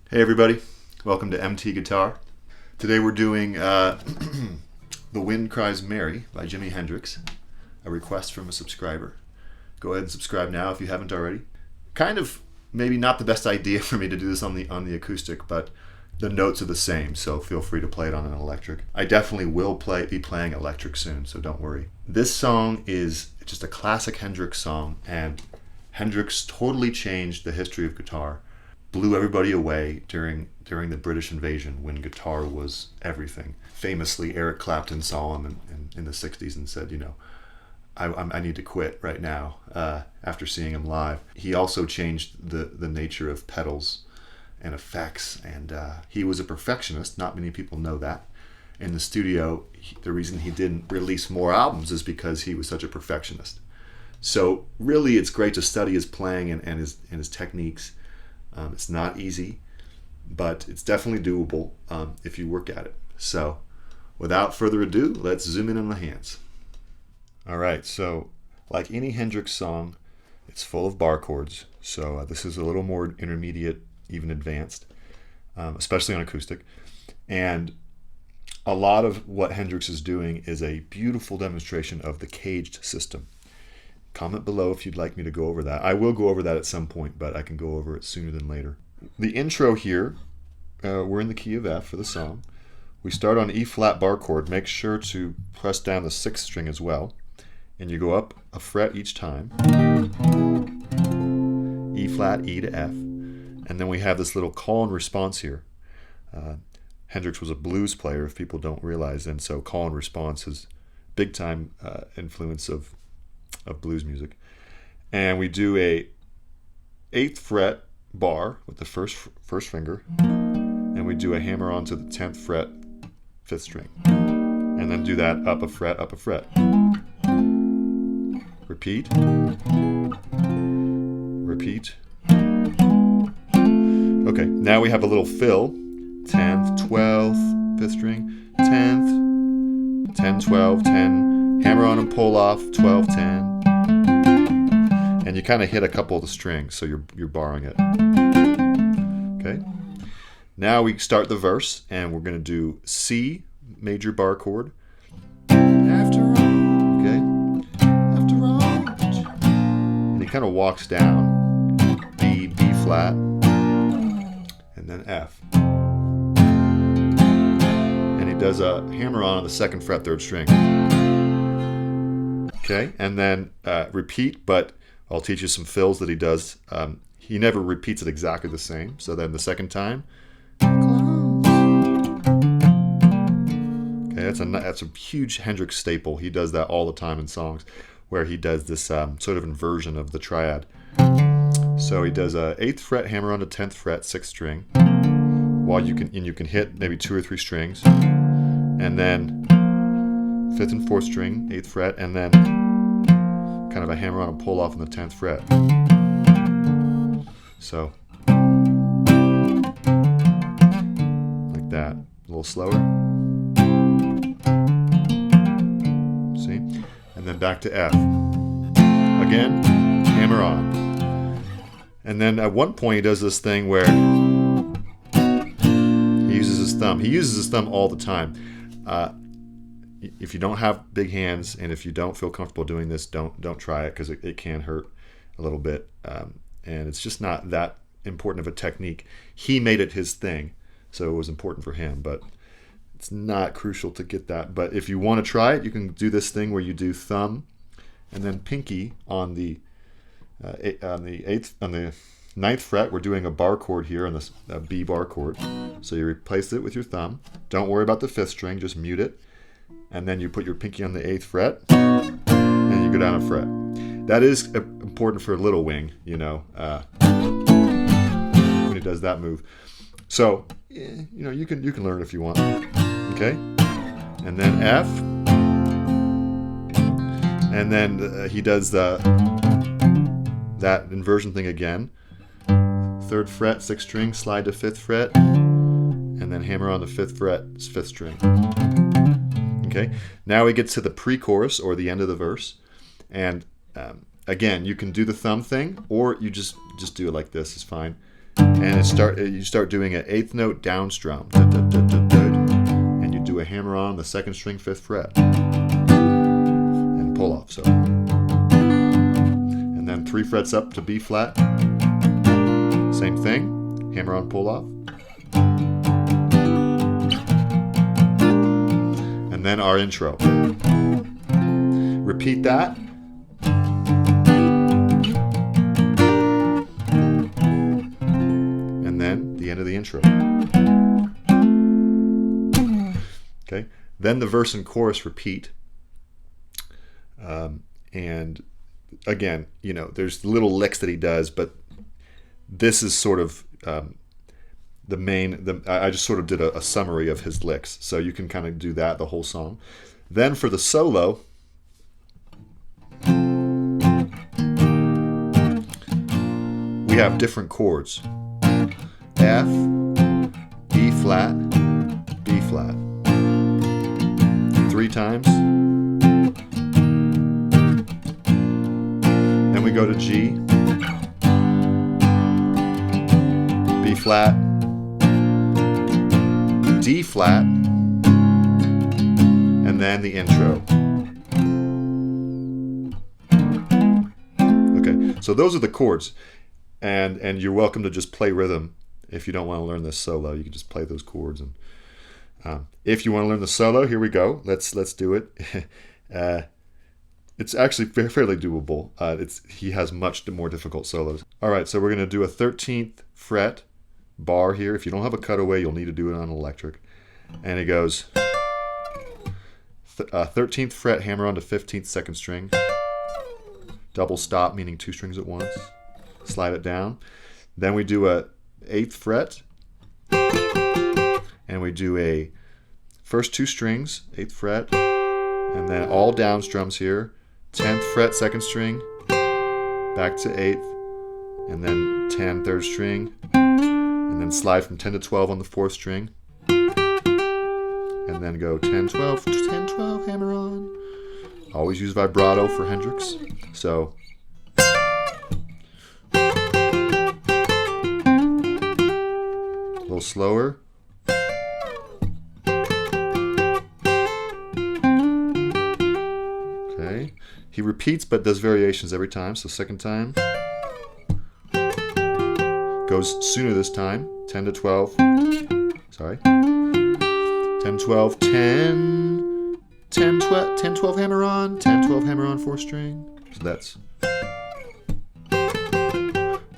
Hey everybody, welcome to MT Guitar. Today we're doing The Wind Cries Mary by Jimi Hendrix, a request from a subscriber. Go ahead and subscribe now if you haven't already. Kind of maybe not the best idea for me to do this on the acoustic, but the notes are the same, so feel free to play it on an electric. I definitely will be playing electric soon, so don't worry. This song is just a classic Hendrix song, and Hendrix totally changed the history of guitar. Blew everybody away during the British invasion when guitar was everything. Famously, Eric Clapton saw him in the 60s and said, I need to quit right now after seeing him live. He also changed the nature of pedals and effects, and he was a perfectionist. Not many people know that. In the studio, the reason he didn't release more albums is because he was such a perfectionist. So really, it's great to study his playing and his techniques. It's not easy, but it's definitely doable if you work at it. So without further ado, let's zoom in on the hands. All right, so like any Hendrix song, it's full of bar chords. So this is a little more intermediate, even advanced, especially on acoustic. And a lot of what Hendrix is doing is a beautiful demonstration of the caged system. Comment below if you'd like me to go over that. I will go over that at some point, but I can go over it sooner than later. The intro here, we're in the key of F for the song. We start on E flat bar chord. Make sure to press down the 6th string as well. And you go up a fret each time. E flat, E to F. And then we have this little call and response here. Hendrix was a blues player, if people don't realize, and so call and response is big time influence of blues music. And we do a 8th fret bar with the first finger, and we do a hammer on to the 10th fret 5th string, and then do that up a fret, repeat, okay. Now we have a little fill, 10th, 12th, 5th string, 10th, 10, 12, 10, hammer on and pull off, 12, 10. And you kind of hit a couple of the strings, so you're barring it. Okay. Now we start the verse, and we're going to do C major bar chord. After all, okay. After all, and he kind of walks down. B flat, and then F. And he does a hammer on the 2nd fret 3rd string. Okay, and then repeat, but I'll teach you some fills that he does. He never repeats it exactly the same. So then the second time, okay, that's a huge Hendrix staple. He does that all the time in songs, where he does this sort of inversion of the triad. So he does a 8th fret hammer on the 10th fret 6th string, while you can hit maybe 2 or 3 strings, and then 5th and 4th string 8th fret, and then kind of a hammer on and pull off on the 10th fret. So like that, a little slower. See? And then back to F. Again, hammer on. And then at one point he does this thing where he uses his thumb. He uses his thumb all the time. If you don't have big hands, and if you don't feel comfortable doing this, don't try it, because it can hurt a little bit, and it's just not that important of a technique. He made it his thing, so it was important for him, but it's not crucial to get that. But if you want to try it, you can do this thing where you do thumb and then pinky on the 9th fret. We're doing a bar chord here on this B bar chord, so you replace it with your thumb. Don't worry about the 5th string, just mute it. And then you put your pinky on the 8th fret, and you go down a fret. That is important for Little Wing, when he does that move. So, you can learn if you want. Okay, and then F, and then he does that inversion thing again. 3rd fret 6th string, slide to 5th fret, and then hammer on the 5th fret 5th string. Okay, now we get to the pre-chorus, or the end of the verse, and again, you can do the thumb thing, or you just do it like this. It's fine. and you start doing an eighth note down strum, and you do a hammer on the second string, 5th fret, and pull off. So, and then 3 frets up to B flat, same thing, hammer on, pull off, and then our intro. Repeat that. And then the end of the intro. Okay. Then the verse and chorus repeat. And again, you know, there's little licks that he does, but this is sort of the main. I just sort of did a summary of his licks, so you can kind of do that the whole song. Then for the solo, we have different chords: F, E flat, B flat. 3 times. Then we go to G, B flat, D flat, and then the intro. Okay, so those are the chords, and you're welcome to just play rhythm. If you don't want to learn this solo, you can just play those chords. And if you want to learn the solo, here we go. Let's do it. It's actually fairly doable. He has much more difficult solos. All right, so we're going to do a 13th fret bar here. If you don't have a cutaway, you'll need to do it on electric. And it goes 13th fret, hammer onto 15th, 2nd string. Double stop, meaning 2 strings at once. Slide it down. Then we do a 8th fret, and we do a first 2 strings, 8th fret, and then all down strums here. 10th fret, 2nd string, back to 8th, and then 10, 3rd string, and then slide from 10 to 12 on the 4th string, and then go 10, 12, 10, 12, hammer on. Always use vibrato for Hendrix. So a little slower. Okay. He repeats but does variations every time. So second time goes sooner this time. 10 to 12. Sorry. 10, 12, 10, 10, 12, 10, 12 hammer on, 10, 12 hammer on 4th string. So that's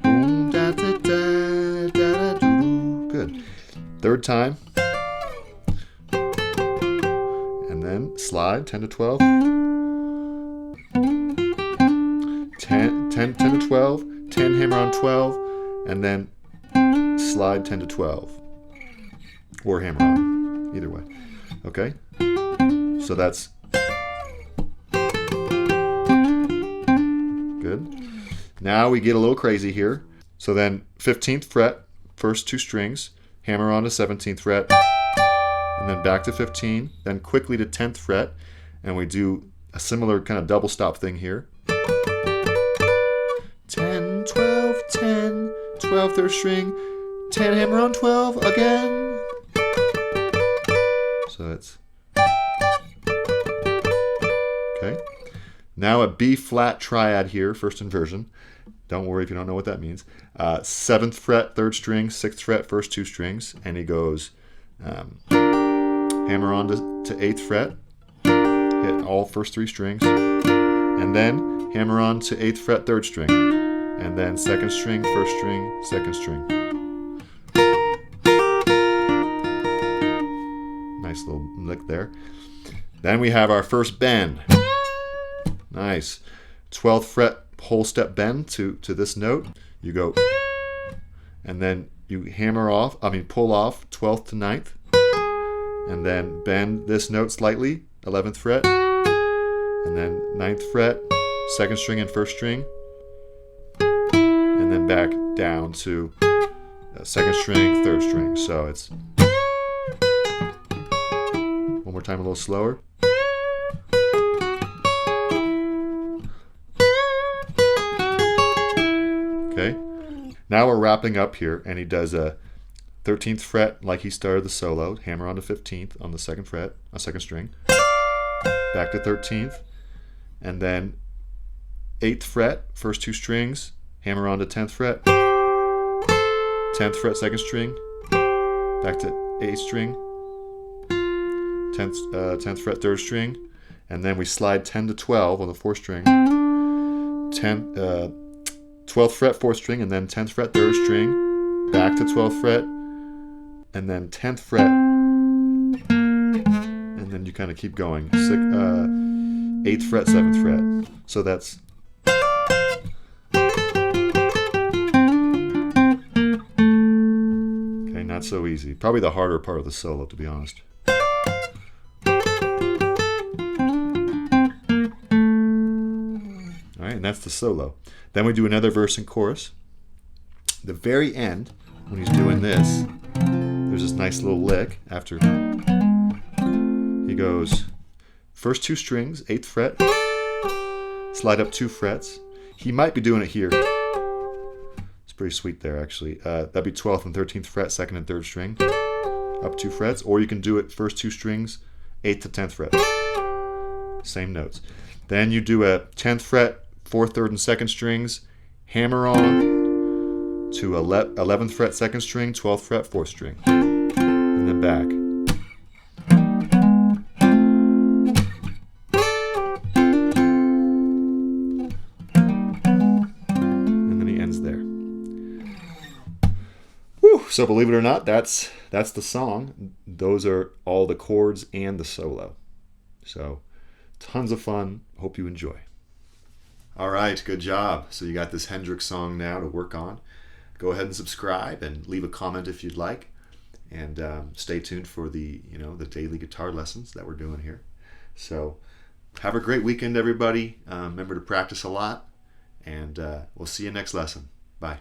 boom, da, da, da, da, da, doo. Good. 3rd time. And then slide 10 to 12. 10 to 12, 10 hammer on 12, and then slide 10 to 12. Or hammer on, either way. Okay? So that's good. Now we get a little crazy here. So then 15th fret, first 2 strings, hammer on to 17th fret, and then back to 15, then quickly to 10th fret, and we do a similar kind of double stop thing here. 10, 12, 10, 12, 3rd string, 10 hammer on 12 again. So that's okay. Now a B flat triad here, first inversion. Don't worry if you don't know what that means. 7th fret, 3rd string, 6th fret, first 2 strings, and he goes hammer on to 8th fret, hit all first 3 strings, and then hammer on to 8th fret, 3rd string, and then 2nd string, 1st string, 2nd string. Nice little lick there. Then we have our first bend. Nice. 12th fret whole step bend to this note. You go, and then you hammer off, pull off 12th to 9th, and then bend this note slightly, 11th fret, and then 9th fret, 2nd string and 1st string, and then back down to 2nd string, 3rd string. So it's one more time, a little slower. Okay. Now we're wrapping up here, and he does a 13th fret like he started the solo, hammer on the 15th on the second fret, a second string, back to 13th, and then 8th fret, first two strings, hammer on to 10th fret, 10th fret, second string, back to 8th string, 10th fret, third string, and then we slide 10 to 12 on the fourth string, 12th fret, fourth string, and then 10th fret, third string, back to 12th fret, and then 10th fret, and then you kind of keep going. 8th fret, 7th fret. So that's okay, not so easy. Probably the harder part of the solo, to be honest. All right, and that's the solo. Then we do another verse and chorus. The very end, when he's doing this, there's this nice little lick after he goes first two strings, 8th fret, slide up 2 frets. He might be doing it here. It's pretty sweet there, actually. That'd be 12th and 13th fret, second and third string, up 2 frets. Or you can do it first 2 strings, 8th to 10th fret. Same notes. Then you do a 10th fret, 4th, 3rd, and 2nd strings, hammer on to 11th fret, 2nd string, 12th fret, 4th string, and then back. And then he ends there. Whew. So believe it or not, that's the song. Those are all the chords and the solo. So tons of fun. Hope you enjoy. All right, good job. So you got this Hendrix song now to work on. Go ahead and subscribe and leave a comment if you'd like. And stay tuned for the daily guitar lessons that we're doing here. So have a great weekend, everybody. Remember to practice a lot, and we'll see you next lesson. Bye.